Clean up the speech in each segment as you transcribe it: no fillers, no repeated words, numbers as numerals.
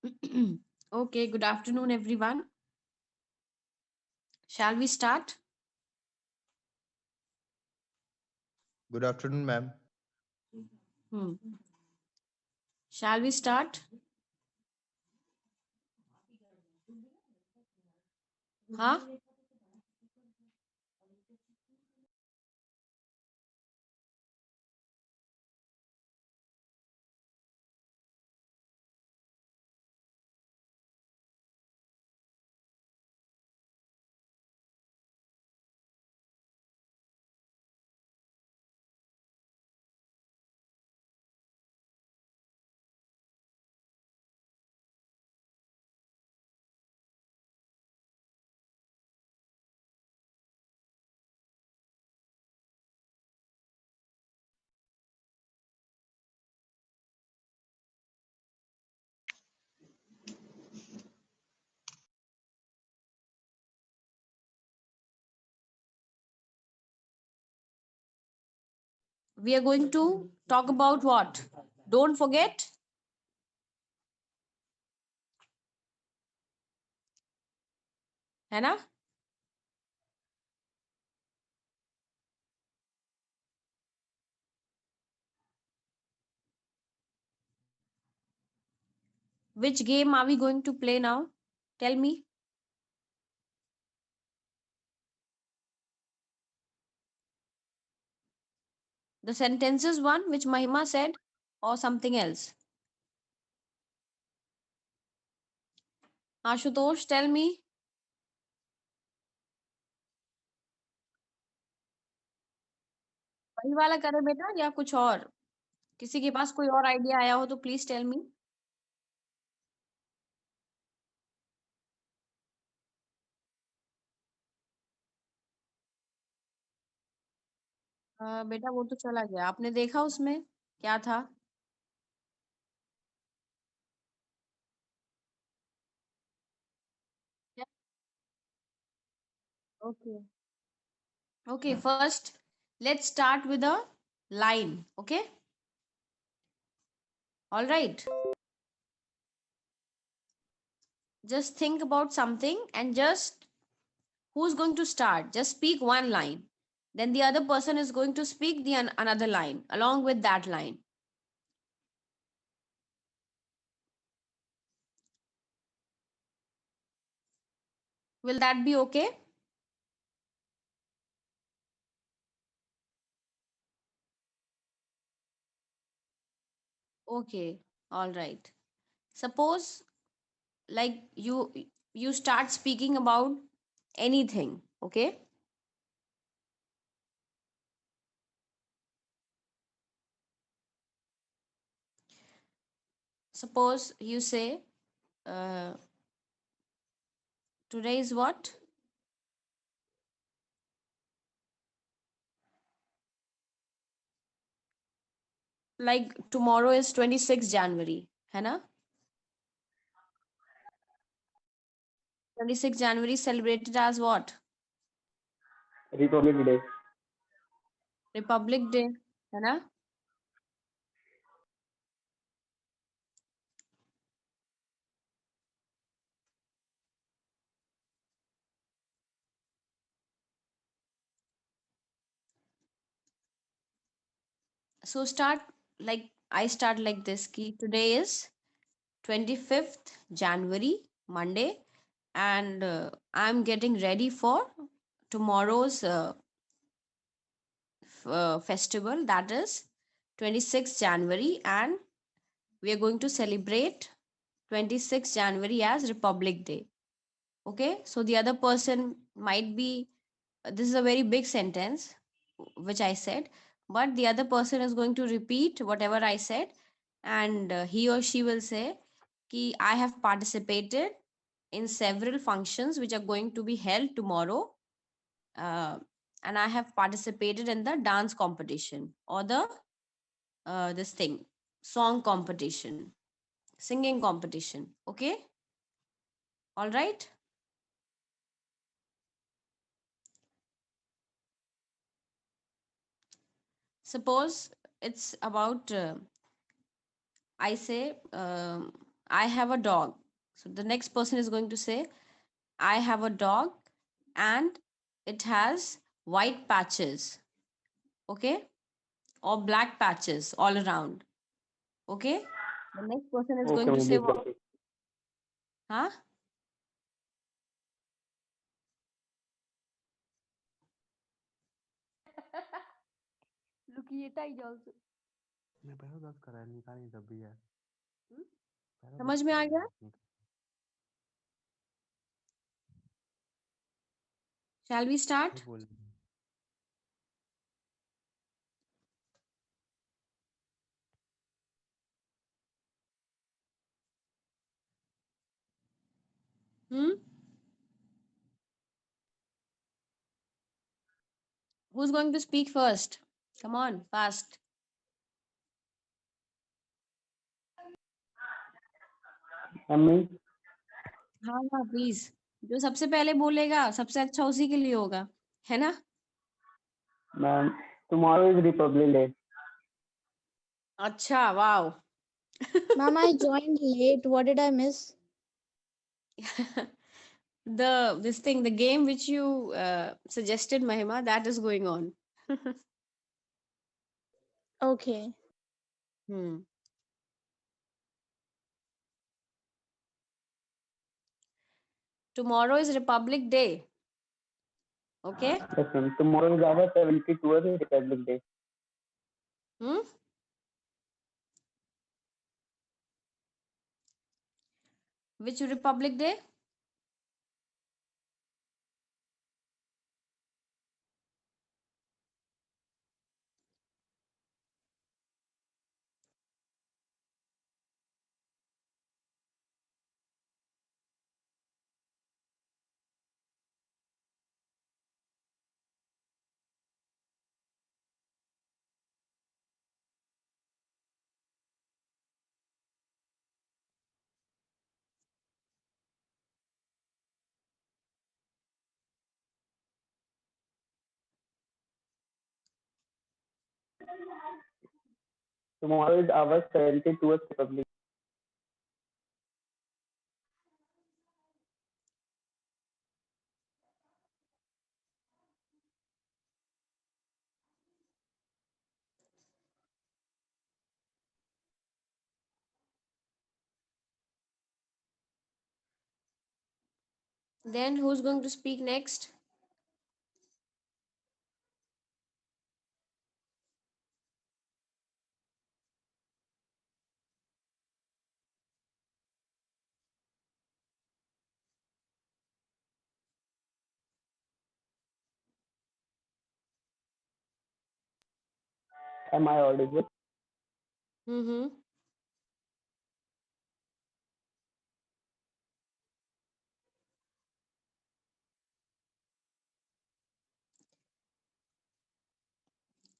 Okay, good afternoon, everyone. Shall we start? Good afternoon, ma'am. Hmm. Shall we start? Huh? We are going to talk about what? Don't forget, है ना? Which game are we going to play now? Tell me. The sentences one, which Mahima said, or something else? Ashutosh, tell me. वही वाला करे बेटा या कुछ और? किसी के पास कोई और आइडिया आया हो तो प्लीज टेल मी. बेटा वो तो चला गया. आपने देखा उसमें क्या था? Okay. Okay, first let's start with a line. Okay, all right. Just think about something and just who's going to start? Just speak one line. Then the other person is going to speak the another line along with that line. Will that be okay? Okay, all right. Suppose like you start speaking about anything. Okay, suppose you say uh, today is what? Like tomorrow is 26th January, है ना? 26th January celebrated as what? Republic Day. Republic Day, है ना? So start like I start like this ki today is 25th January, Monday, and I'm getting ready for tomorrow's festival, that is 26th January, and we are going to celebrate 26th January as Republic Day. Okay, so the other person might be, this is a very big sentence which I said, but the other person is going to repeat whatever I said, and he or she will say ki I have participated in several functions which are going to be held tomorrow, uh, and I have participated in the dance competition or the this thing, song competition, singing competition. Okay, all right. Suppose it's about I say I have a dog. So the next person is going to say, I have a dog and it has white patches. Okay? Or black patches all around. Okay? The next person is Okay, going to ma'am. say You what? got it. Huh? Lukieta is also. मैं पहले 10 करा निकाली तब भी है पहले 10 समझ में आ गया? Shall we start? बोल Hmm? Who's going to speak first? Come on, fast. Mummy हाँ हाँ प्लीज, जो सबसे पहले बोलेगा सबसे अच्छा उसी के लिए होगा, है ना? Ma'am tomorrow is Republic Day. अच्छा, wow. Ma'am, I joined late. What did I miss? The game which you suggested, Mahima, that is going on. Okay. Hmm. Tomorrow is Republic Day. Okay. Yes, ma'am. Tomorrow is our 72th Republic Day. Hmm? Which Republic Day? Tomorrow is our 72th Republic. Then who's going to speak next? Am I audible? Mm-hmm.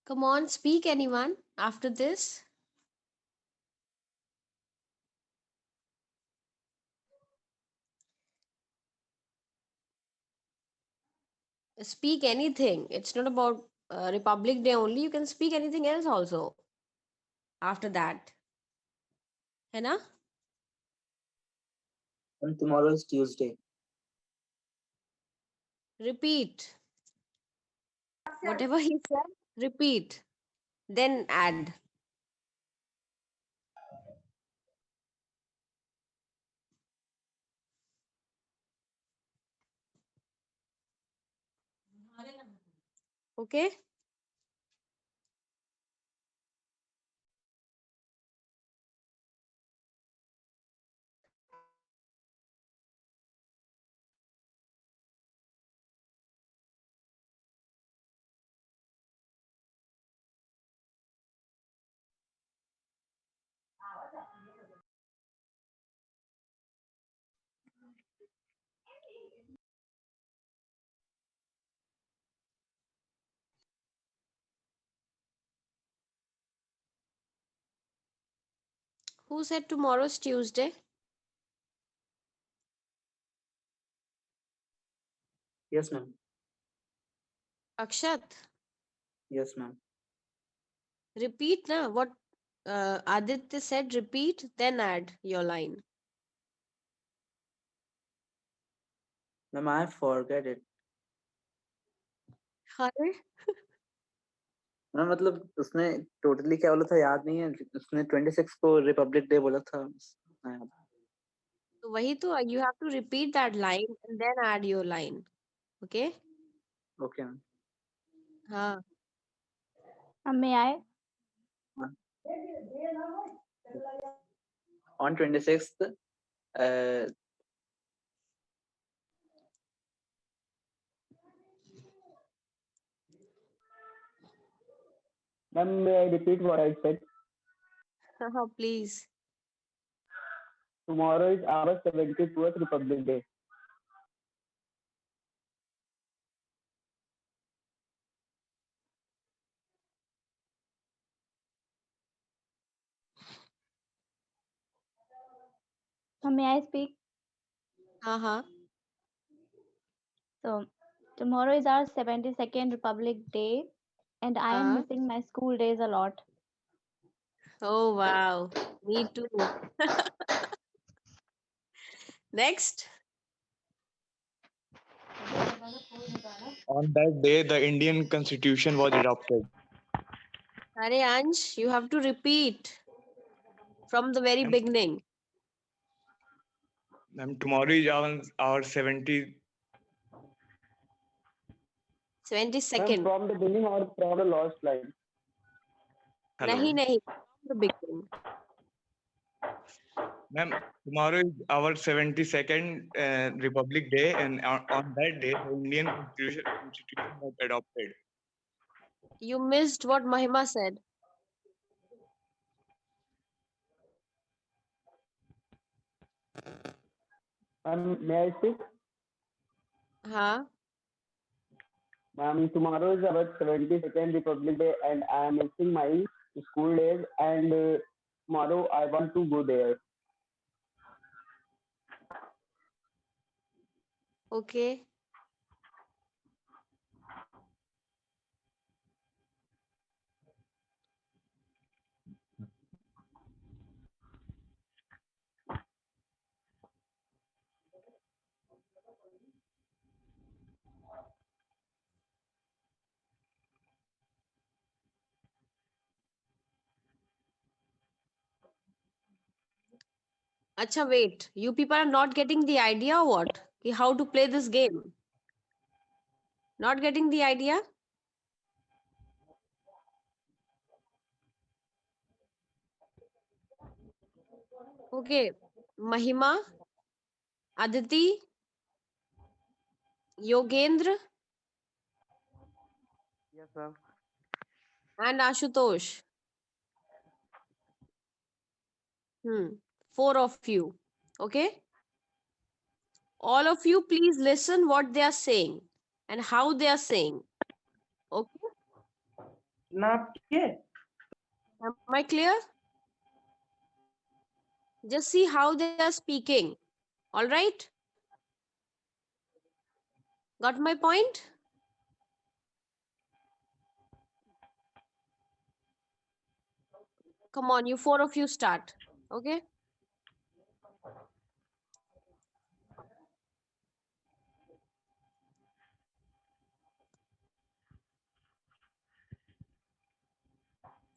Come on, speak anyone after this. Speak anything. It's not about Republic Day only. You can speak anything else also after that. है ना? And tomorrow is Tuesday. Repeat. Whatever he said, repeat. Then add. Okay? Who said tomorrow's Tuesday? Yes, ma'am. Akshat. Yes, ma'am. Repeat na what Aditya said. Repeat, then add your line. Ma'am, I forget it. अरे ma'am मतलब उसने totally क्या बोला था याद नहीं है, उसने 26 को रिपब्लिक डे बोला था। हाँ, तो वही तो you have to repeat that line and then add your line. Okay? Okay ma'am. हाँ. May I? On 26th, ma'am, may I repeat what I said? Please. Tomorrow is our 74th Republic Day. May I speak? हाँ. So, tomorrow is our 72nd Republic Day, and I am हाँ. missing my school days a lot. Oh wow. Me too. Next. On that day, the Indian Constitution was adopted. Arey Ansh, you have to repeat from the very Ma'am. beginning. Ma'am, tomorrow is our 70. 72nd. From the beginning or from the last line? Hello. नहीं. From the beginning. Ma'am, tomorrow is our 72nd Republic Day, and on that day, the Indian Constitution was adopted. You missed what Mahima said. May I speak? हाँ. Ma'am, tomorrow is our 72nd Republic Day, and I am missing my school days. And tomorrow I want to go there. Okay. Acha, wait. You people are not getting the idea or what? Ki how to play this game? Not getting the idea? Okay. Mahima, Aditi, Yogendra, Yes, sir. and Ashutosh. 4 of you. Okay. All of you, please listen what they are saying and how they are saying. Okay. Am I clear? Just see how they are speaking. All right. Got my point? Come on, you 4 of you start. Okay.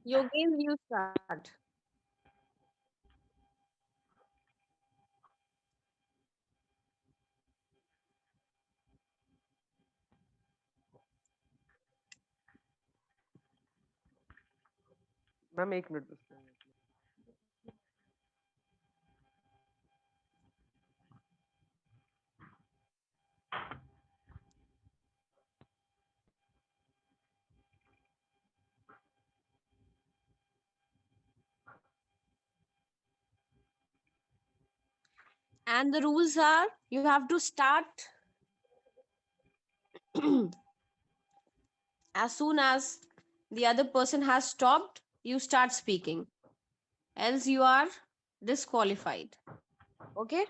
Yogendra, you start. Ma'am 1 minute बस। And the rules are you have to start as soon as the other person has stopped, you start speaking. Else you are disqualified. Okay?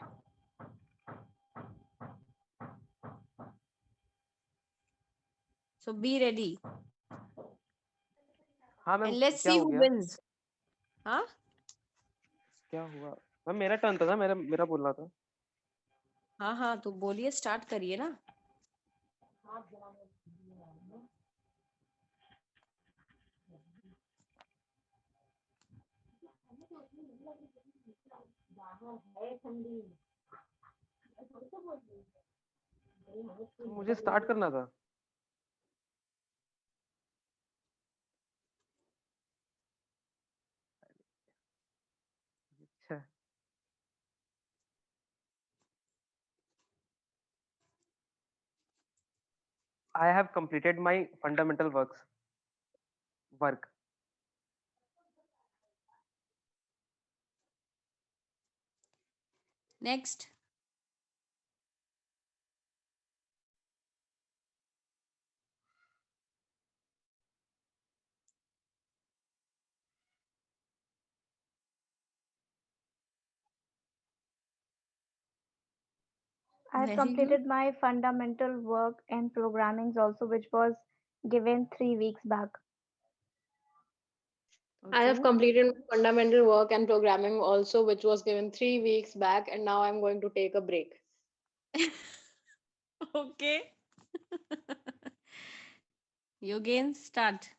So be ready. हाँ ma'am, And let's क्या see हो who गया? wins. Huh? क्या हुआ? Ma'am मेरा turn था ना, मेरा बोलना था। हाँ हाँ, तो बोलिए, स्टार्ट करिए ना. मुझे स्टार्ट करना था. अच्छा. I have completed my fundamental work. Next. I have Very completed my fundamental work and programming also, which was given 3 weeks back. good. I have Okay. completed my fundamental work and programming also, which was given 3 weeks back, and now I'm going to take a break. Okay. You again start.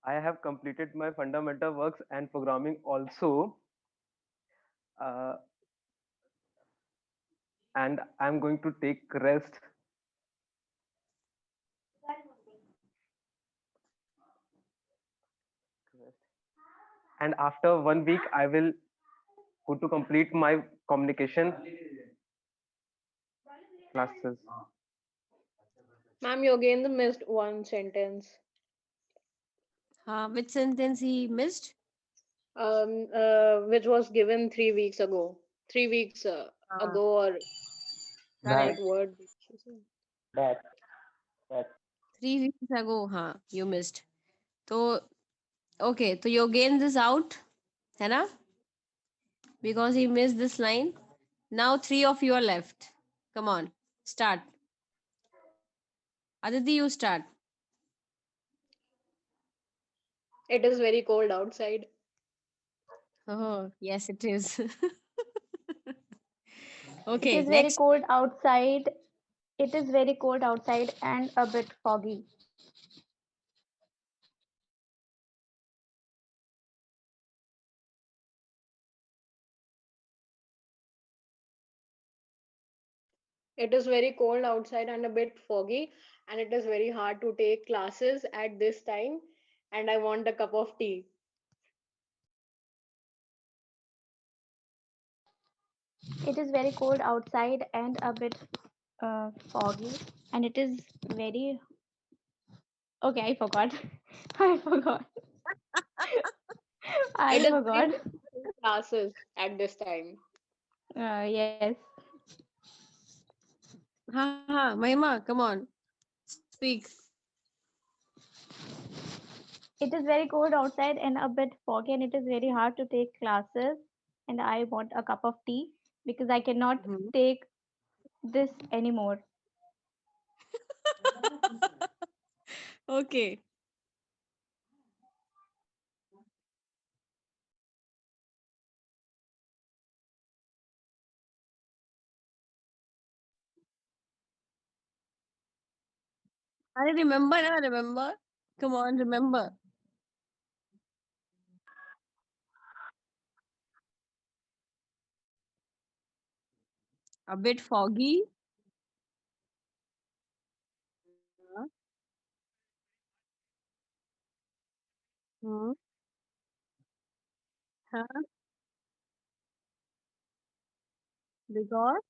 I have completed my fundamental works and programming also, uh, and I'm going to take rest. And after 1 week, I will go to complete my communication classes. Ma'am, you again missed one sentence. Which sentence he missed? Which was given 3 weeks ago. 3 weeks ago, or Correct. what word? That. 3 weeks ago, you missed. So, okay, so Yogendra is out, है ना? Because he missed this line. Now 3 of you are left. Come on, start. Aditi, you start. It is very cold outside. Oh, yes, it is. It Okay, is very next. cold outside. It is very cold outside and a bit foggy. It is very cold outside and a bit foggy, and it is very hard to take classes at this time. And I want a cup of tea. It is very cold outside and a bit foggy, and it is very. Okay, I forgot. I forgot. I It is forgot. very hard to take classes at this time. Yes. Mahima, come on. Speak. It is very cold outside and a bit foggy, and it is very hard to take classes. And I want a cup of tea because I cannot Mhm. take this anymore. Okay. I remember, na, remember. Come on, remember. A bit foggy. Huh? Hmm. Huh? Because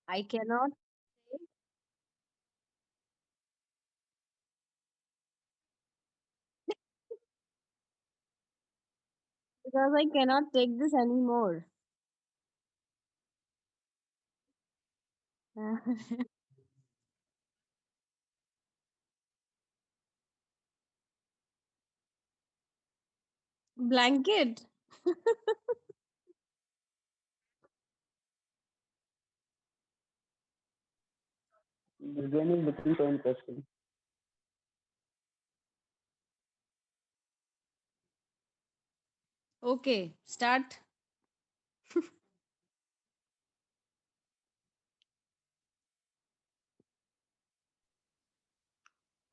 I cannot, because I cannot take this anymore. Blanket. This game is looking so interesting. Okay, start.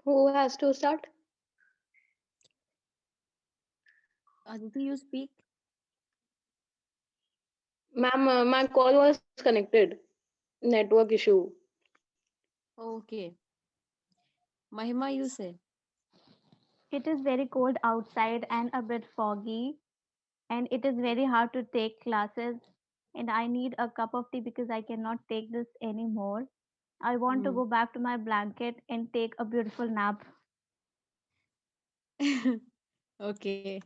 Who has to start? Aditi, you speak. Ma'am, my call was connected. Network issue. Okay. Mahima, you say. It is very cold outside and a bit foggy, and it is very hard to take classes. And I need a cup of tea because I cannot take this anymore. I want to Hmm. go back to my blanket and take a beautiful nap. Okay.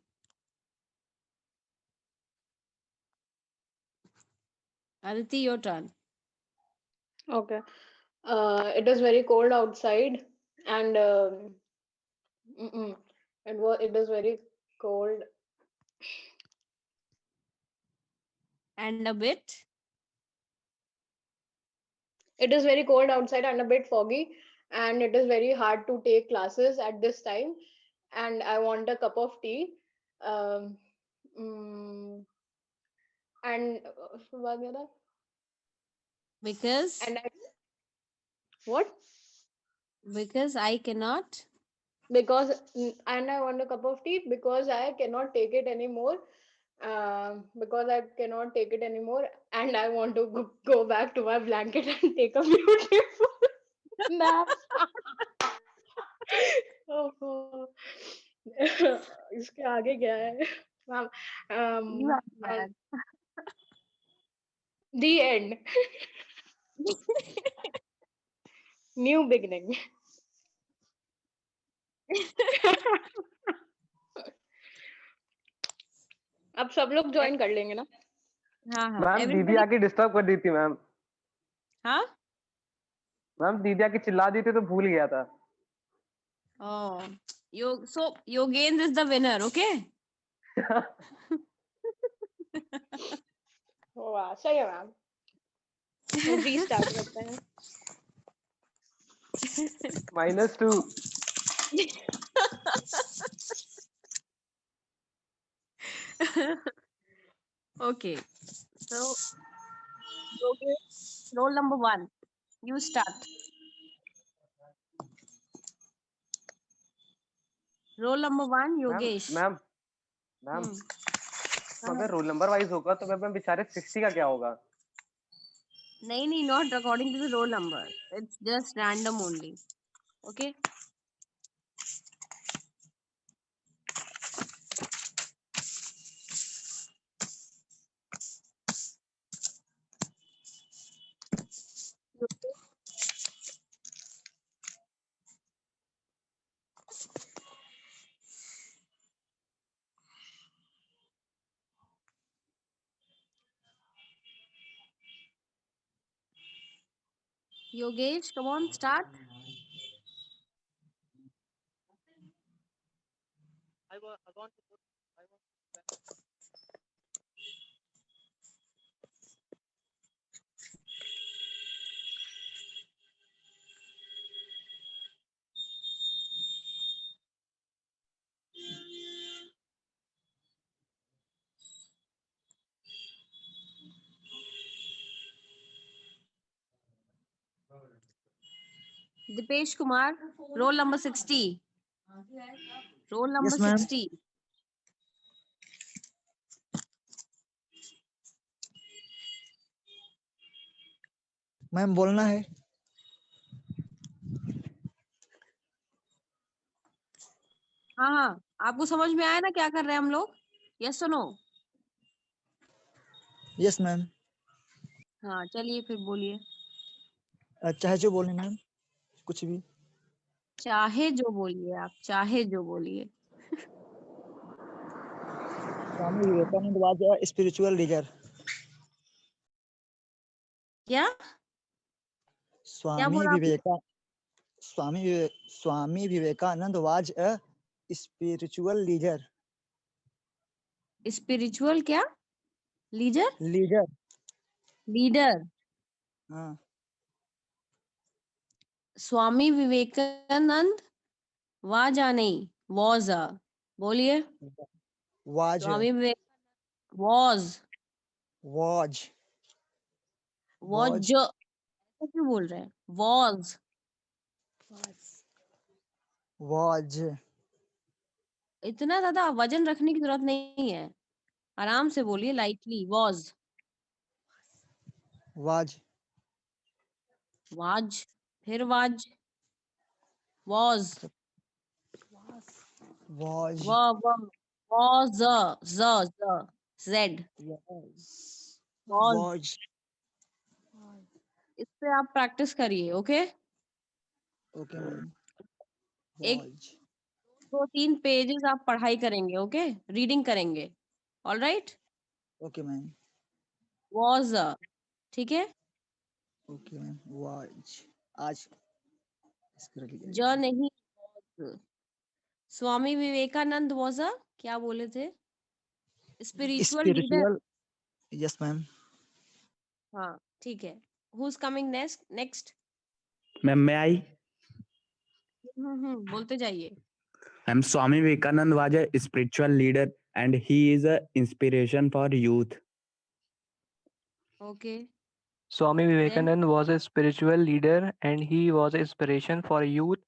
Aditi, your turn. Okay. It is very cold outside, and it is very cold. And a bit. It is very cold outside and a bit foggy, and it is very hard to take classes at this time. And I want a cup of tea. Um, mm, and उसके बाद क्या था? Because And what? because I cannot. And I want a cup of tea because I cannot take it anymore. Because I cannot take it anymore, and I want to go back to my blanket and take a beautiful nap. ओहो। इसके आगे क्या है? Ma'am, You are and bad. the end. New beginning. अब सब लोग join कर लेंगे ना? हाँ हाँ. मैम दीदी Everybody. आके डिस्टर्ब कर दी थी मैम। हाँ. मैम दीदी आके चिल्ला दी थी तो भूल गया था। Oh. So Yogendra is the winner. Okay. वाह, सही है मैम। रीस्टार्ट करते हैं। -2। Okay. So Yogesh, roll number 1. You start. Roll number 1, ma'am Yogesh. Ma'am ma'am Hmm. अगर रोल नंबर वाइज होगा तो मैम बेचारे 60 का क्या होगा? नहीं, not according to the roll number. It's just random only. Okay. Yogesh, come on, start. Dipesh Kumar, roll number 60. Roll number Yes, ma'am. 60. Ma'am बोलना है। हाँ, आपको समझ में आया ना क्या कर रहे हैं हम लोग? Yes or no? Yes ma'am. हाँ, चलिए फिर बोलिए। चाहे जो बोले मैम, कुछ भी। चाहे जो बोलिए आप, चाहे जो बोलिए। Swami Vivekananda was a spiritual leader. क्या? क्या बोला आपने? Swami Vivekananda was a spiritual leader. Spiritual क्या? लीडर? लीडर। लीडर। हाँ। स्वामी विवेकानंद वाजा नहीं, वॉज अ। बोलिए। Was Swami Vivekananda was was was जो क्यों बोल रहे हैं? वॉज was, इतना ज्यादा वजन रखने की जरूरत नहीं है, आराम से बोलिए, लाइटली। वॉज, was, वाज, फिर was, was, was, was, Z, was, was. was, इस पे आप प्रैक्टिस करिए, ओके। okay, ma'am. एक Was, 2-3 पेजेस आप पढ़ाई करेंगे, ओके, रीडिंग करेंगे। All right, okay, ma'am. Was, ठीक है। Okay, ma'am. Was, आज इसको रख लीजिए। ज नहीं, was। Swami Vivekananda was a, क्या बोले थे, spiritual leader. Spiritual, yes, ma'am. हाँ, ठीक है। Who is coming next? Ma'am मैं आई। बोलते जाइए। Ma'am Swami Vivekananda was a spiritual leader and he is a inspiration for youth. Okay, Swami Vivekanand was a spiritual leader and he was an inspiration for youth,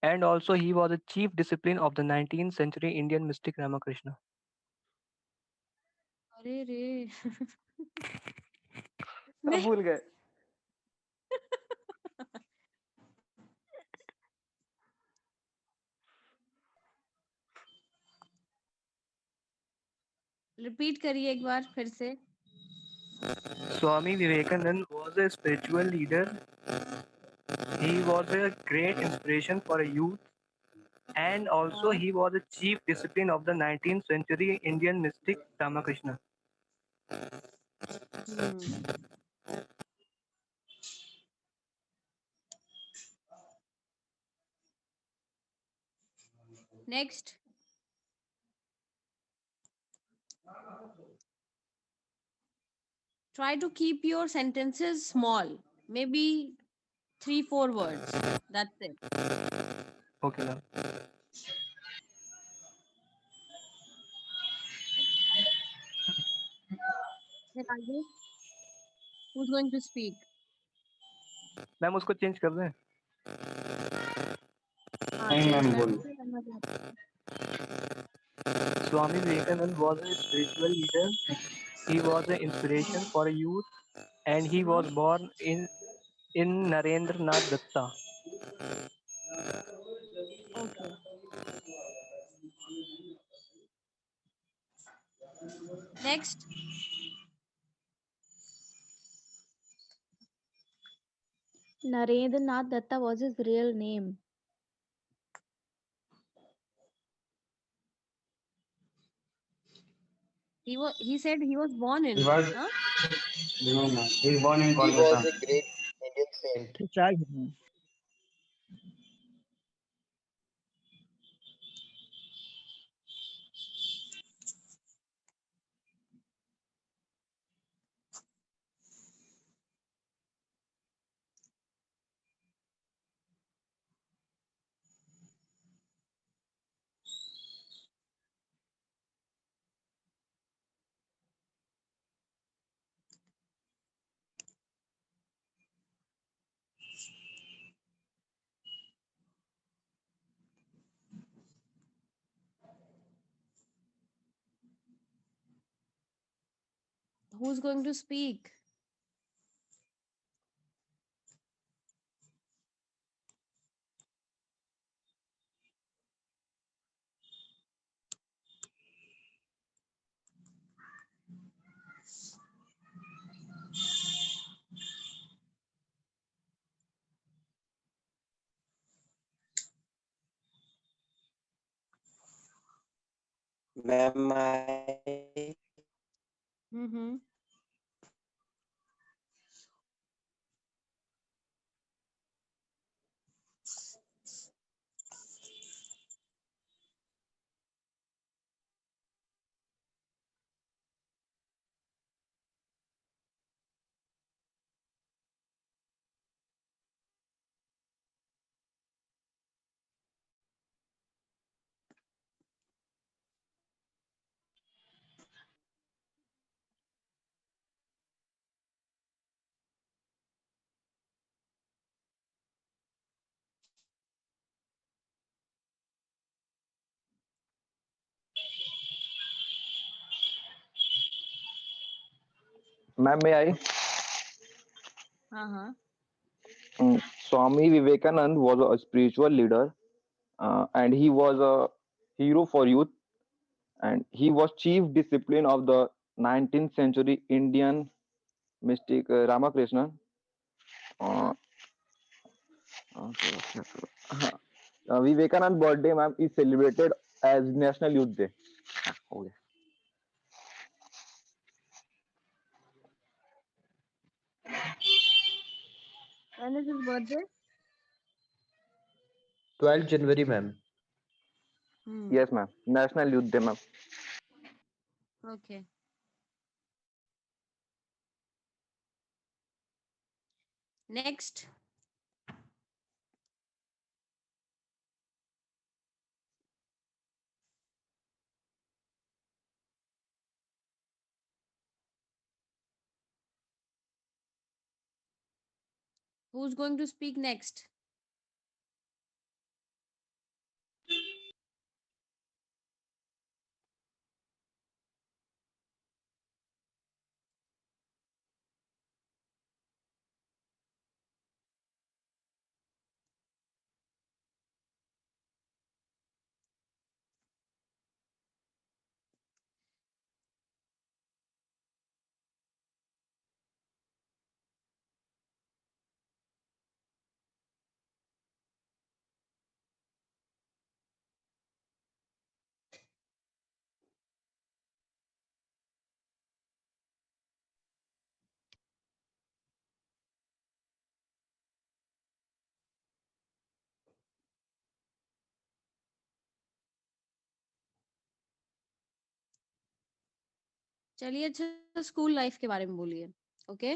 and also he was a chief discipline of the 19th century Indian mystic Ramakrishna. अरे रे सब भूल गए। Repeat करिए एक बार फिर से। Swami Vivekanand was a spiritual leader. He was a great inspiration for youth, and also he was a chief discipline of the 19th century Indian mystic Ramakrishna. Next, try to keep your sentences small, maybe 3-4 words, that's it. Okay, ma'am. Then Rajesh, who's going to speak? Ma'am उसको change कर दें? हाँ, नहीं change ma'am कर बोल। दीजिए, करना चाहते हैं। Swami Vivekanand was a spiritual leader. He was an inspiration for youth, and he was born in Narendra Nath Datta. Okay. Next, Narendra Nath Datta was his real name. he said he was born in, He was huh? no no. He was born in He was Kolkata. a great Indian saint. तो child हूँ। Who's going to speak? Ma'am, I Mm-hmm. Ma'am, may I? हाँ. Swami Vivekananda was a spiritual leader, and he was a hero for youth, and he was chief discipline of the 19th century Indian mystic Ramakrishna. Uh, okay. Vivekanand birthday, ma'am, is celebrated as National Youth Day. Okay. When is his birthday? 12th January, ma'am. Yes, ma'am. National Youth Day, ma'am. Okay. Next. Who's going to speak next? चलिए अच्छा school life के बारे में बोलिए. Okay.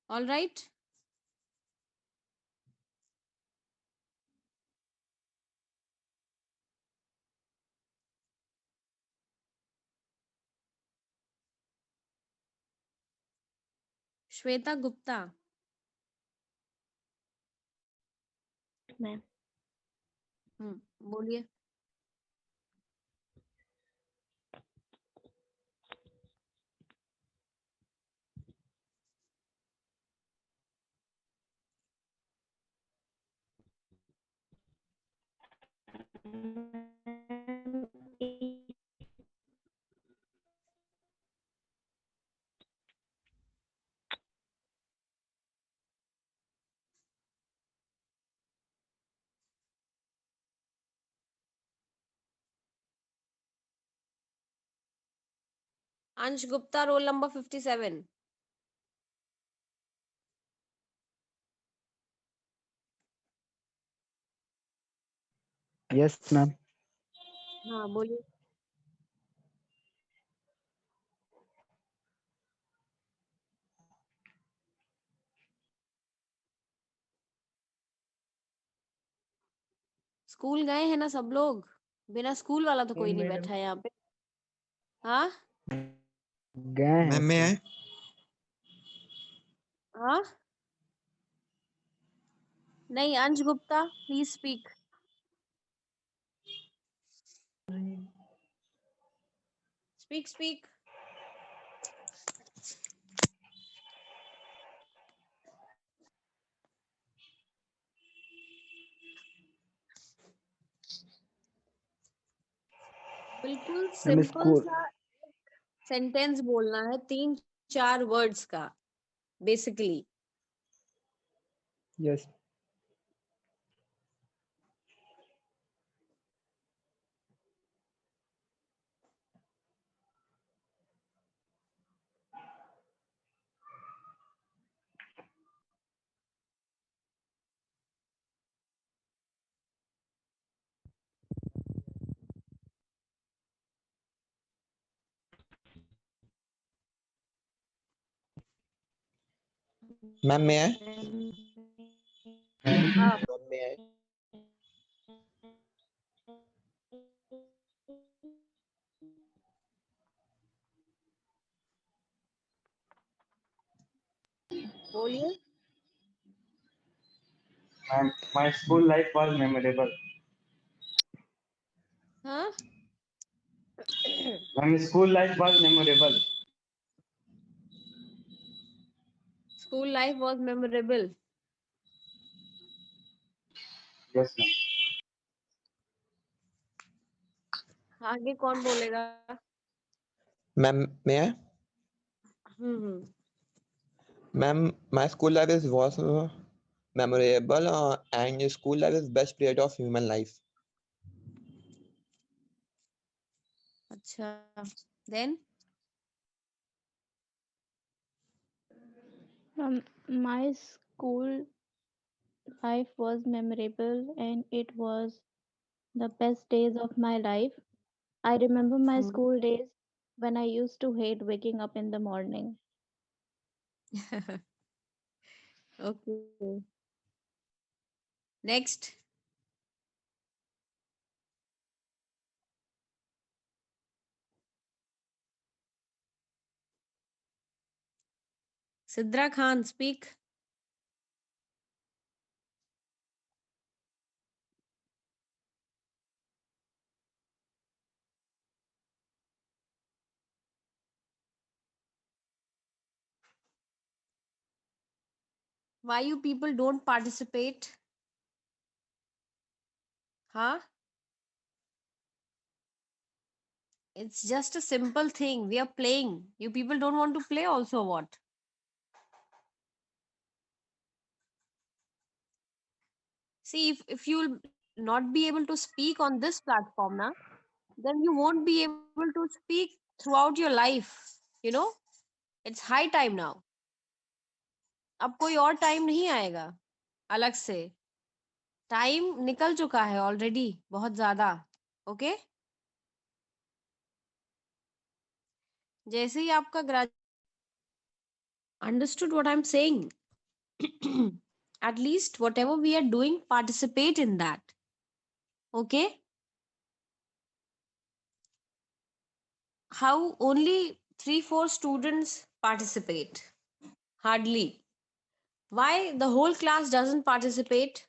All right. Shweta Gupta. Ma'am. बोलिए. अंश Gupta, roll number 57. Yes, ma'am. हाँ बोलिए. स्कूल गए हैं ना सब लोग? बिना स्कूल वाला तो कोई नहीं बैठा है यहाँ पे. हाँ. गए हैं मैम मैं आए? हाँ. नहीं, अंश गुप्ता प्लीज स्पीक. स्पीक. बिल्कुल मैम सिंपल स्कूल सा सेंटेंस बोलना है, 3-4 वर्ड्स का बेसिकली. yes मैम मैं आए? हाँ. Ma'am may I? बोलिए. Ma'am, my school life was memorable. हाँ. Ma'am, school life was memorable. School life was memorable. Yes, ma'am. आगे कौन बोलेगा? Ma'am, may I? Hmm. Ma'am, my school life was memorable, and school life is best period of human life. अच्छा. Then My school life was memorable and it was the best days of my life. I remember my Hmm. school days when I used to hate waking up in the morning. Okay. Next. Sidra Khan, speak. Why you people don't participate? Huh? It's just a simple thing. We are playing. You people don't want to play also what? See, if you'll not be able to speak on this platform now, then you won't be able to speak throughout your life. You know, it's high time now. अब कोई और time नहीं आएगा अलग से. Time निकल चुका है ऑलरेडी बहुत ज्यादा. ओके. जैसे ही आपका understood what I'm saying. At least whatever we are doing, participate in that. Okay. How only 3-4 students participate? Hardly. Why the whole class doesn't participate?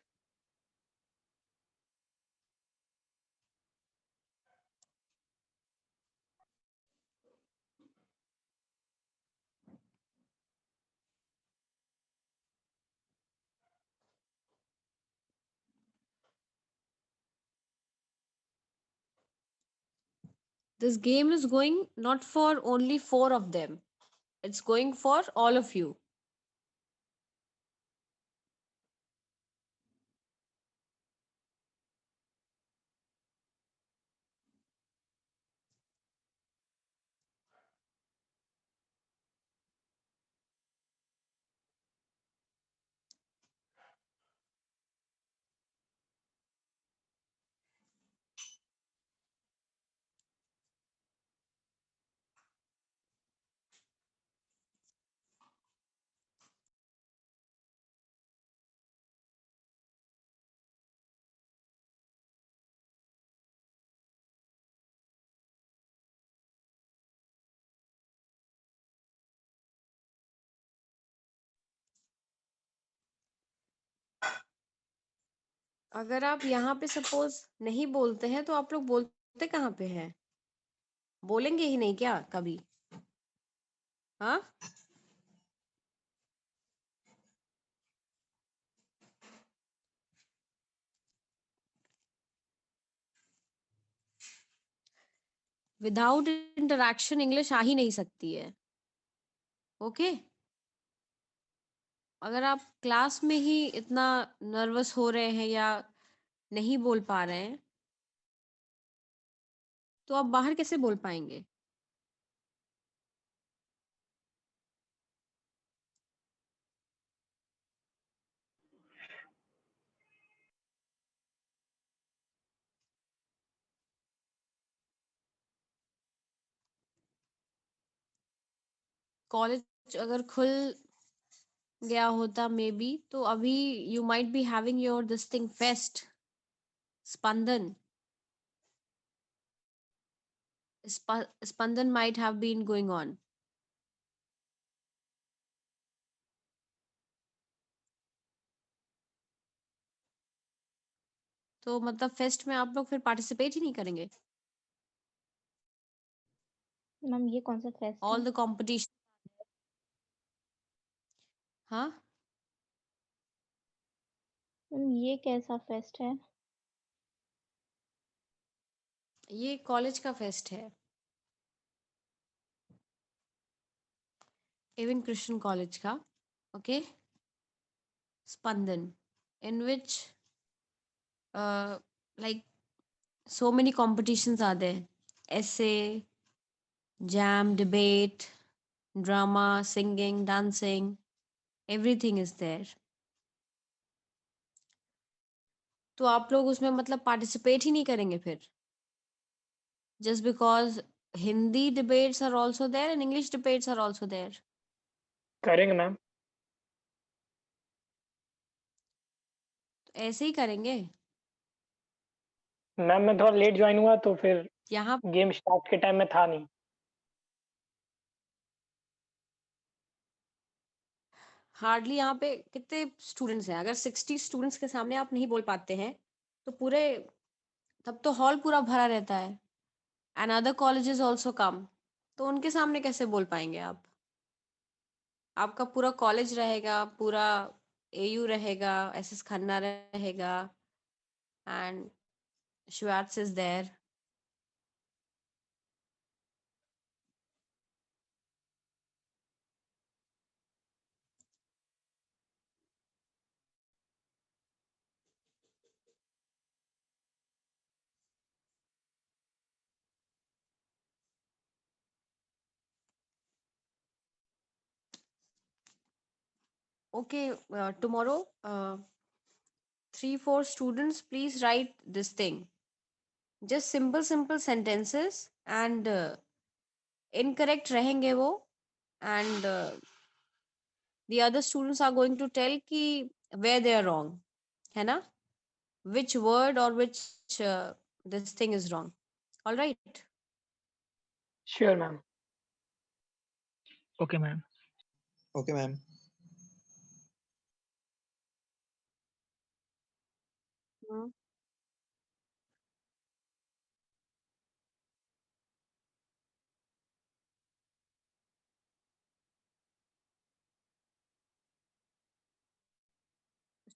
This game is going not for only 4 of them. It's going for all of you. अगर आप यहाँ पे suppose नहीं बोलते हैं तो आप लोग बोलते कहाँ पे हैं? बोलेंगे ही नहीं क्या कभी? हाँ? विदाउट इंटरैक्शन इंग्लिश आ ही नहीं सकती है. ओके. अगर आप क्लास में ही इतना नर्वस हो रहे हैं या नहीं बोल पा रहे हैं तो आप बाहर कैसे बोल पाएंगे? कॉलेज अगर खुल गया होता मे बी तो अभी you might be having your this thing fest Spandan. Spandan might have been going on. तो मतलब फेस्ट में आप लोग फिर पार्टिसिपेट ही नहीं करेंगे? मैम ये कौन सा फेस्ट ऑल है? The competition. हाँ, ये कैसा फेस्ट है? ये कॉलेज का फेस्ट है, इवन क्रिश्चियन कॉलेज का. Okay, Spandan, in which like so many competitions are there: essay, jam, debate, drama, singing, dancing, everything is there. तो आप लोग उसमें मतलब पार्टिसिपेट ही नहीं करेंगे फिर, just because Hindi debates are also there and English debates are also there. करेंगे ma'am. तो ऐसे ही करेंगे. मैम मैं थोड़ा लेट ज्वाइन हुआ तो फिर यहाँ गेम स्टार्ट के टाइम में था नहीं. हार्डली यहाँ पे कितने स्टूडेंट्स हैं? अगर 60 स्टूडेंट्स के सामने आप नहीं बोल पाते हैं तो पूरे, तब तो हॉल पूरा भरा रहता है. And other colleges also come, तो उनके सामने कैसे बोल पाएंगे आप? आपका पूरा कॉलेज रहेगा, पूरा एयू रहेगा, एसएस खन्ना रहेगा, एंड श्वेट्स is there. Okay, tomorrow, 3-4 students, please write this thing. Just simple sentences, and incorrect रहेंगे वो, and the other students are going to tell कि where they are wrong, है ना? Which word or which this thing is wrong. All right. Sure ma'am. Okay, ma'am. Okay, ma'am. Hmm.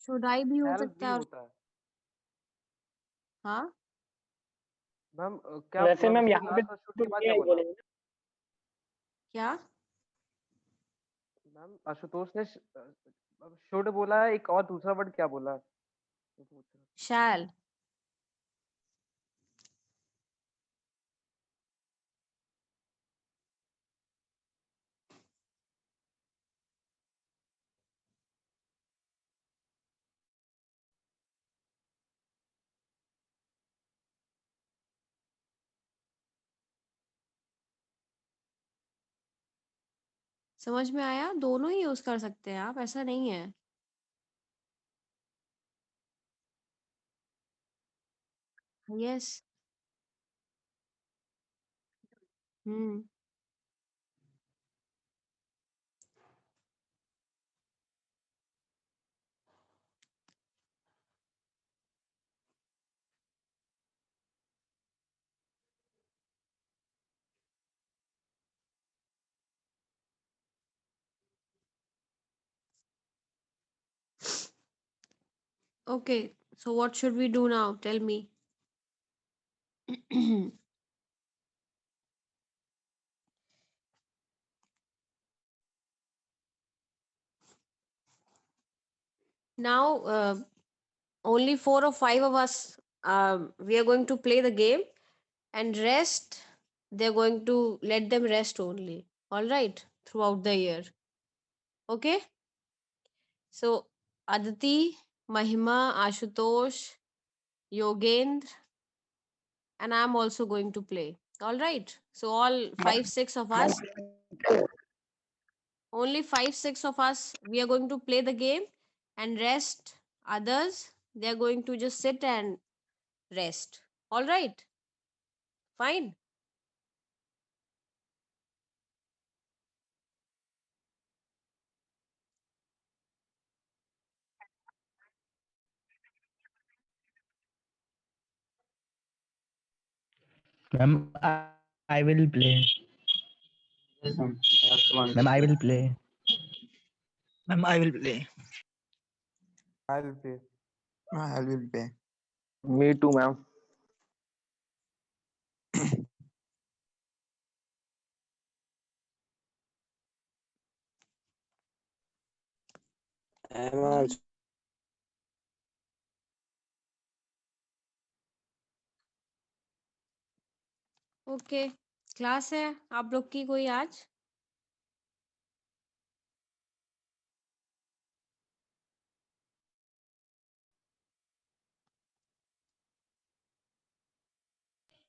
Should I भी हो shall सकता भी है और होता है हाँ, मैम. क्या वैसे मैम उसके यहाँ पे लास्ट और शुड तो के बाद ये क्या ही बोला? बोलेंगे. क्या? मैम आशुतोष ने शुड बोला है, एक और दूसरा वर्ड क्या बोला? shall. समझ में आया? दोनों ही यूज कर सकते हैं आप, ऐसा नहीं है. Yes. Hmm. Okay, so what should we do now? Tell me. Now, only 4 or 5 of us, we are going to play the game, and rest, they're going to let them rest only. All right, throughout the year. Okay. So, Aditi, Mahima, Ashutosh, Yogendra, and I'm also going to play. All right. So, all 5-6 of us, only 5-6 of us, we are going to play the game, and rest others, they are going to just sit and rest. All right. Fine. Ma'am, I will play. Ma'am, I will play. Ma'am, I will play. I will play. I will pay. Me too, ma'am. I'm also okay, class है आप लोग की कोई आज?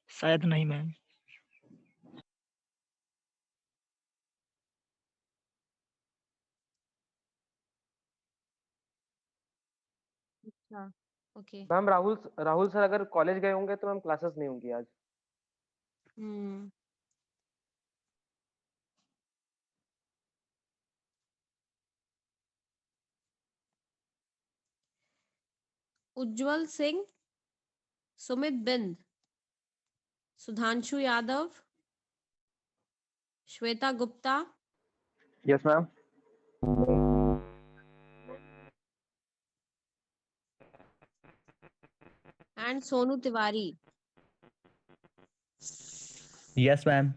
शायद नहीं ma'am. अच्छा, okay. Ma'am Rahul sir अगर कॉलेज गए होंगे तो मैम क्लासेस नहीं होंगी आज। Hmm. Ujjwal Singh, Sumit Bind, Sudhanshu Yadav, Shweta Gupta, Yes, ma'am. and Sonu Tiwari. Yes, ma'am.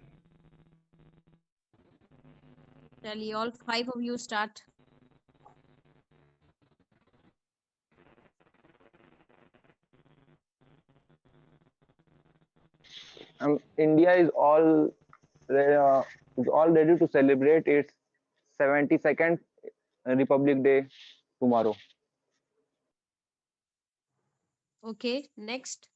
Really, all 5 of you start. India is all ready to celebrate its 72nd Republic Day tomorrow. Okay, next.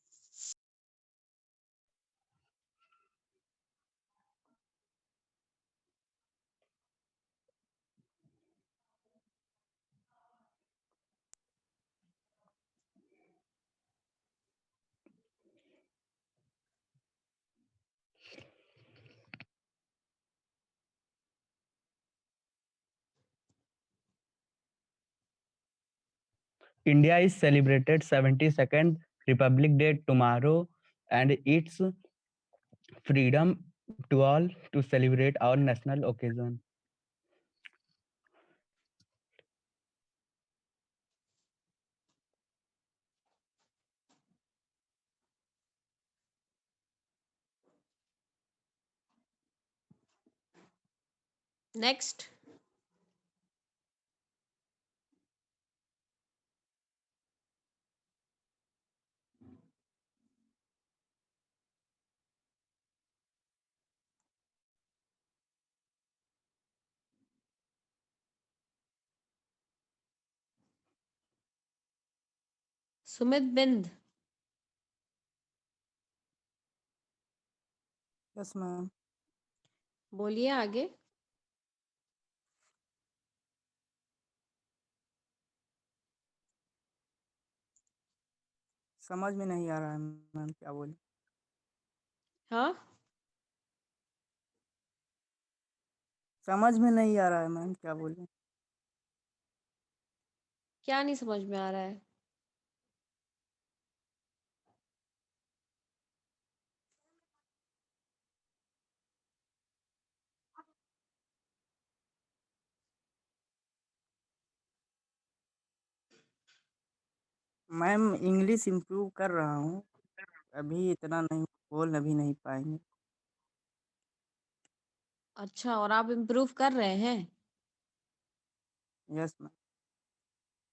India is celebrated 72nd Republic Day tomorrow, and it's freedom to all to celebrate our national occasion. Next. Sumit Bind. Yes ma'am. बोलिए आगे। समझ में नहीं आ रहा है ma'am, क्या बोले? हाँ, समझ में नहीं आ रहा है मैम, क्या बोले? क्या नहीं समझ में आ रहा है? मैम इंग्लिश इम्प्रूव कर रहा हूँ, अभी इतना नहीं बोल अभी नहीं पाएंगे। अच्छा, और आप इम्प्रूव कर रहे हैं? Yes ma'am.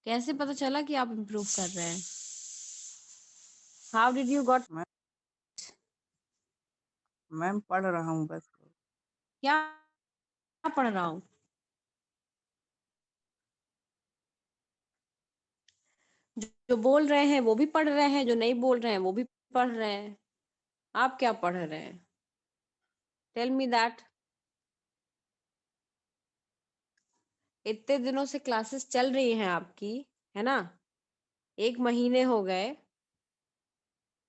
कैसे पता चला कि आप इम्प्रूव कर रहे हैं? How did you got? Ma'am पढ़ रहा हूँ बस। क्या पढ़ रहा हूँ? जो बोल रहे हैं वो भी पढ़ रहे हैं, जो नहीं बोल रहे हैं वो भी पढ़ रहे हैं। आप क्या पढ़ रहे हैं? Tell me that. इतने दिनों से क्लासेस चल रही हैं आपकी, है ना? 1 महीने हो गए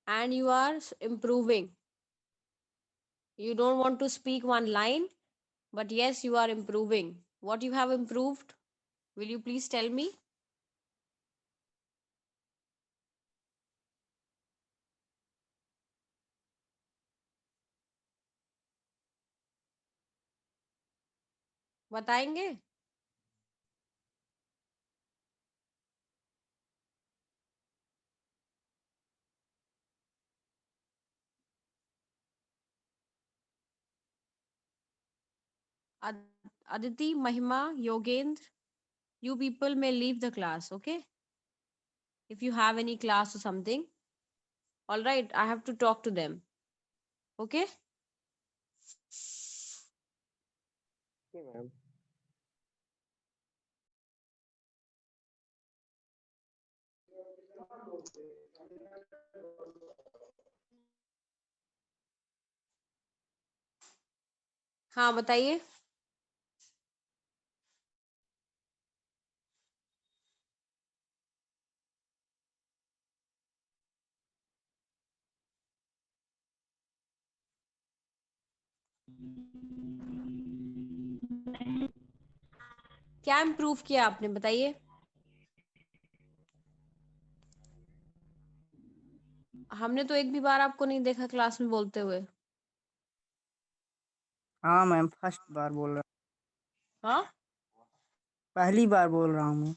and you are improving. You don't want to speak one line, but yes, you are improving. What you have improved? Will you please tell me? बताएंगे? Aditi, Mahima, Yogendra, you people may leave the class, okay? If you have any class or something. All right, I have to talk to them. Okay? Okay, ma'am. हाँ बताइए। क्या improve किया आपने, बताइए। हमने तो एक भी बार आपको नहीं देखा क्लास में बोलते हुए। हाँ मैम, फर्स्ट बार बोल रहा हाँ, पहली बार बोल रहा हूँ मैं।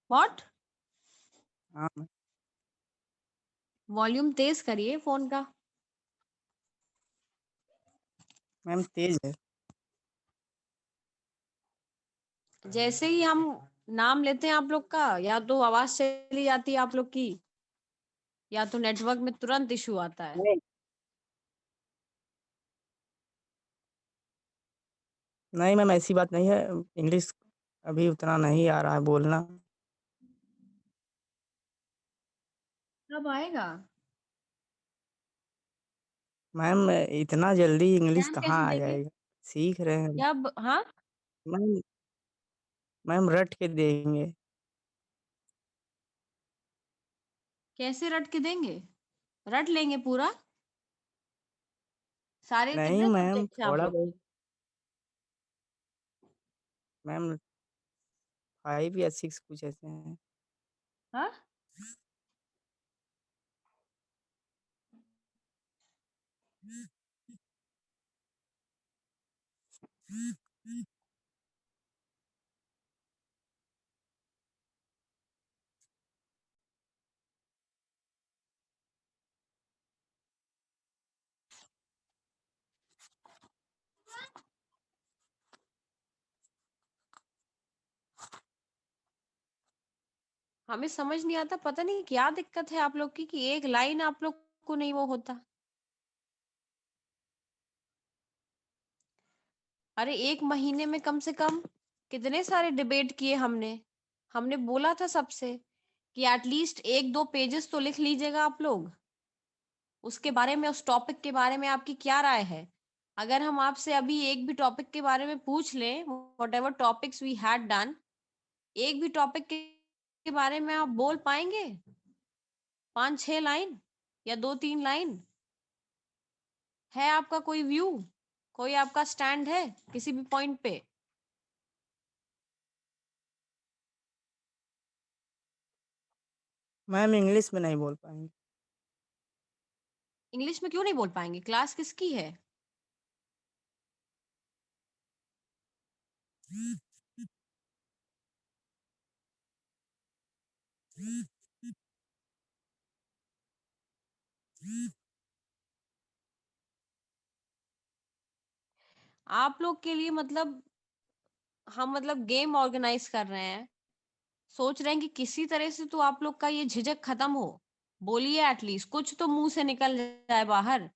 व्हाट? हाँ मैम। वॉल्यूम तेज करिए फोन का। मैम तेज है। जैसे ही हम नाम लेते हैं आप लोग का, या तो आवाज चली जाती है आप लोग की, या तो नेटवर्क में तुरंत इशू आता है। नहीं मैम, ऐसी बात नहीं है। इंग्लिश अभी उतना नहीं आ रहा है बोलना। कब आएगा? मैम इतना जल्दी इंग्लिश एग्जाम कहाँ कैसे आ देंगे? जाएगा, सीख रहे हैं। जब हाँ, मैम मैम रट के देंगे। कैसे रट के देंगे? रट लेंगे पूरा? सारे नहीं कितने मैम, सब्जेक्ट हैं आप थोड़ा लोग? बहुत। मैम 5 या 6 कुछ ऐसे हैं। हाँ, हमें समझ नहीं आता, पता नहीं क्या दिक्कत है आप लोग की कि एक लाइन आप लोग को नहीं वो होता। अरे एक महीने में कम से कम कितने सारे डिबेट किए हमने। हमने बोला था सबसे कि एटलीस्ट 1-2 पेजेस तो लिख लीजिएगा आप लोग। उसके बारे में, उस टॉपिक के बारे में आपकी क्या राय है? अगर हम आपसे अभी एक भी टॉपिक के बारे में पूछ लें, whatever topics we had done, एक भी टॉपिक के बारे में आप बोल पाएंगे? 5-6 लाइन या 2-3 लाइन? है आपका कोई व्यू? कोई आपका स्टैंड है किसी भी पॉइंट पे? मैम इंग्लिश में नहीं बोल पाएंगे। इंग्लिश में क्यों नहीं बोल पाएंगे? क्लास किसकी है? आप लोग के लिए मतलब हम मतलब गेम ऑर्गेनाइज कर रहे हैं, सोच रहे हैं कि किसी तरह से तो आप लोग का ये झिझक खत्म हो। बोलिए, एटलीस्ट कुछ तो मुंह से निकल जाए बाहर।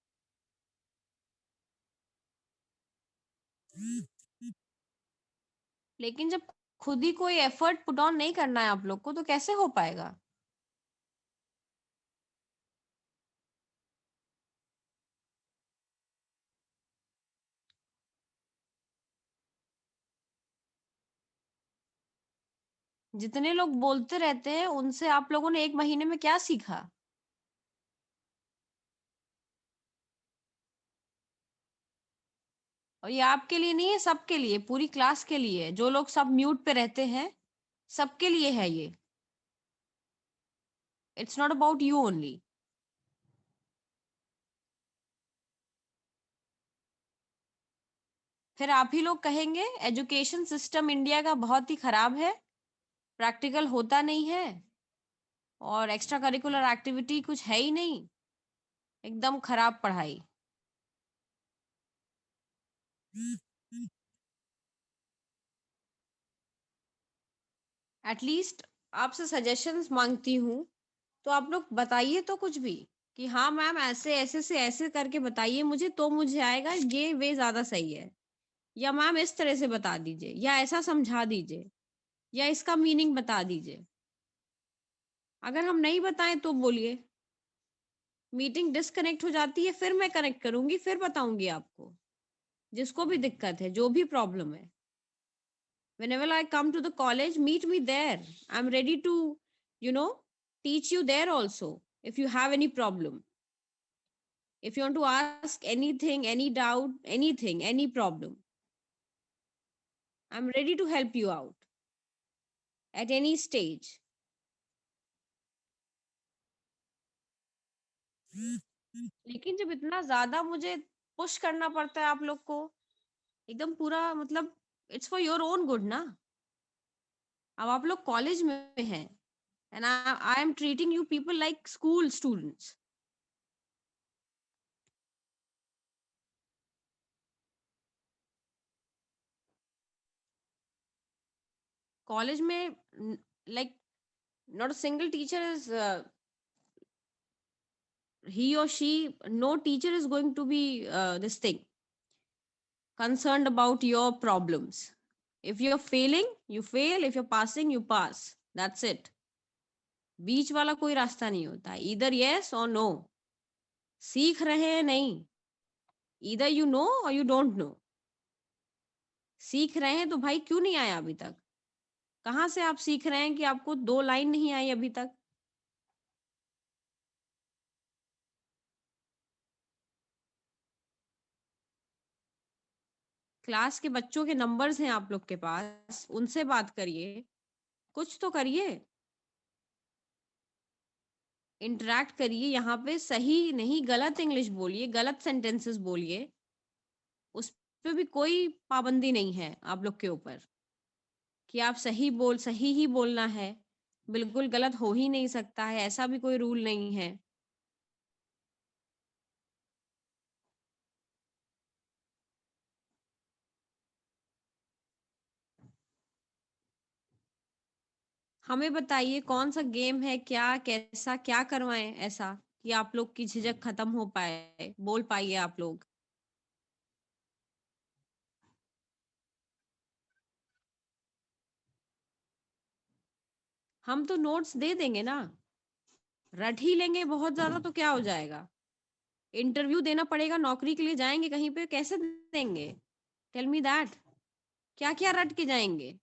लेकिन जब खुद ही कोई एफर्ट पुट ऑन नहीं करना है आप लोग को, तो कैसे हो पाएगा? जितने लोग बोलते रहते हैं उनसे आप लोगों ने एक महीने में क्या सीखा? और ये आपके लिए नहीं है, सबके लिए, पूरी क्लास के लिए है। जो लोग सब म्यूट पे रहते हैं, सबके लिए है ये। It's not about you only. फिर आप ही लोग कहेंगे एजुकेशन सिस्टम इंडिया का बहुत ही खराब है, प्रैक्टिकल होता नहीं है, और एक्स्ट्रा करिकुलर एक्टिविटी कुछ है ही नहीं, एकदम खराब पढ़ाई। एटलीस्ट आपसे सजेशंस मांगती हूँ, तो आप लोग बताइए तो कुछ भी कि हाँ मैम ऐसे ऐसे से ऐसे करके बताइए मुझे, तो मुझे आएगा ये वे ज्यादा सही है, या मैम इस तरह से बता दीजिए, या ऐसा समझा दीजिए, या इसका मीनिंग बता दीजिए। अगर हम नहीं बताएं तो बोलिए, मीटिंग डिस्कनेक्ट हो जाती है, फिर मैं कनेक्ट करूंगी, फिर बताऊंगी आपको, जिसको भी दिक्कत है, जो भी प्रॉब्लम है। Whenever I come to the college, meet me there. I'm ready to, teach you there also if you have any problem. If you want to ask anything, any doubt, anything, any problem, I'm ready to help you out at any stage. लेकिन जब इतना ज्यादा मुझे push करना पड़ता है आप लोग को, एकदम पूरा मतलब it's for your own good ना। अब आप लोग कॉलेज में हैं and I am treating you people like school students. College में like not a single teacher is he or she, no teacher is going to be this thing concerned about your problems. If you're failing, you fail. If you're passing, you pass. That's it. बीच वाला कोई रास्ता नहीं होता, either yes or no. सीख रहे हैं नहीं, either you know or you don't know. सीख रहे हैं तो भाई क्यों नहीं आया अभी तक? कहाँ से आप सीख रहे हैं कि आपको 2 लाइन नहीं आई अभी तक? क्लास के बच्चों के नंबर्स हैं आप लोग के पास, उनसे बात करिए, कुछ तो करिए, इंटरेक्ट करिए। यहाँ पे सही नहीं गलत इंग्लिश बोलिए, गलत सेंटेंसेस बोलिए, उस पे भी कोई पाबंदी नहीं है आप लोग के ऊपर कि आप सही ही बोलना है, बिल्कुल गलत हो ही नहीं सकता है, ऐसा भी कोई रूल नहीं है। हमें बताइए कौन सा गेम है, क्या कैसा क्या करवाएं ऐसा कि आप लोग की झिझक खत्म हो पाए, बोल पाइए आप लोग। हम तो नोट्स दे देंगे ना, रट ही लेंगे बहुत ज्यादा तो क्या हो जाएगा? इंटरव्यू देना पड़ेगा, नौकरी के लिए जाएंगे कहीं पे, कैसे देंगे? Tell me that. क्या क्या रट के जाएंगे?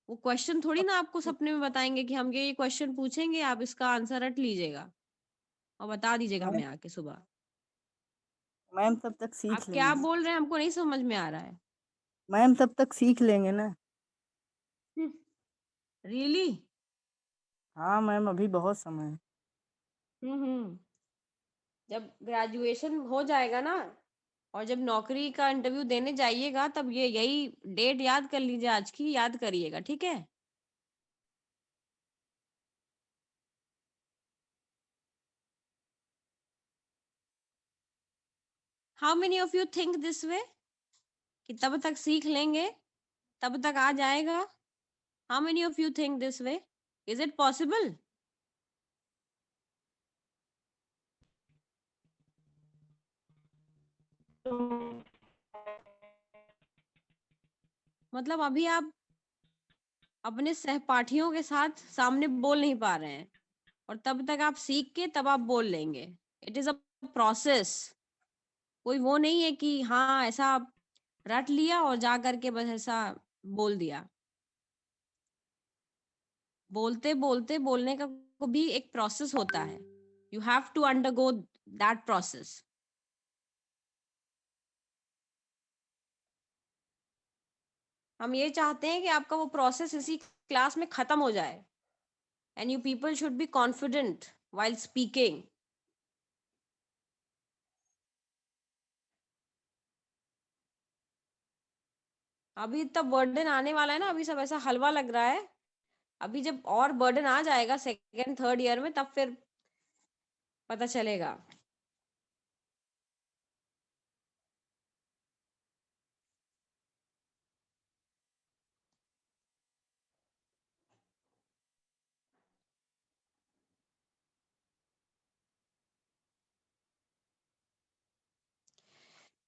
वो क्वेश्चन थोड़ी ना आपको सपने में बताएंगे कि हम ये क्वेश्चन पूछेंगे, आप इसका आंसर रट लीजिएगा और बता दीजिएगा हमें आके सुबह। मैम तब तक सीख आप लेंगे क्या ना। बोल रहे हैं हमको नहीं समझ में आ रहा है। मैम तब तक सीख लेंगे ना। रियली? हाँ मैम, अभी बहुत समय है। जब ग्रेजुएशन हो जाएगा ना और जब नौकरी का इंटरव्यू देने जाइएगा, तब ये यही डेट याद कर लीजिए, आज की याद करिएगा, ठीक है? How many of you think this way कि तब तक सीख लेंगे, तब तक आ जाएगा? How many of you think this way? Is it possible? मतलब अभी आप अपने सहपाठियों के साथ सामने बोल नहीं पा रहे हैं और तब तक आप सीख के तब आप बोल लेंगे। It is a process. कोई वो नहीं है कि हाँ ऐसा रट लिया और जा करके बस ऐसा बोल दिया। बोलते बोलते बोलने का को भी एक प्रोसेस होता है। You have to undergo that process. हम ये चाहते हैं कि आपका वो प्रोसेस इसी क्लास में खत्म हो जाए and you people should be confident while speaking. अभी इतना बर्डन आने वाला है ना, अभी सब ऐसा हलवा लग रहा है। अभी जब और बर्डन आ जाएगा सेकेंड थर्ड ईयर में, तब फिर पता चलेगा।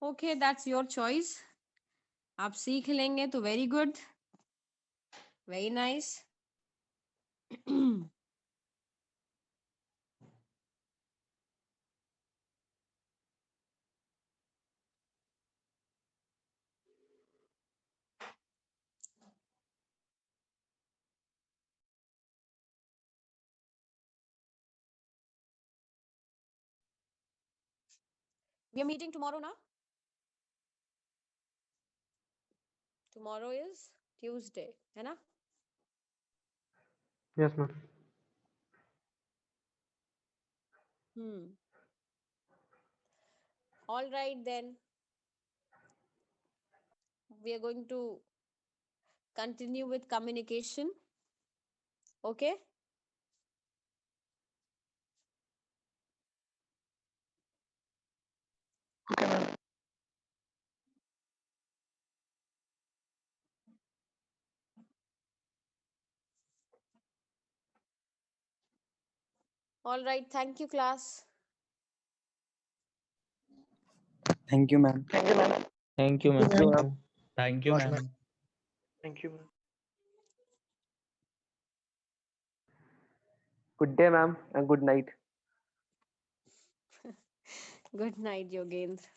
Okay, that's your choice. आप सीख लेंगे तो very good, very nice. We are meeting tomorrow now. Tomorrow is Tuesday, है ना? Yes, ma'am. All right then. We are going to continue with communication. Okay? Okay, ma'am. All right. Thank you, class. Thank you, ma'am. Thank you, ma'am. Thank you, Thank you, ma'am. ma'am. Thank you, Boss, ma'am. ma'am. Thank you, ma'am. Good day, ma'am, and good night. Good night, Yogendra.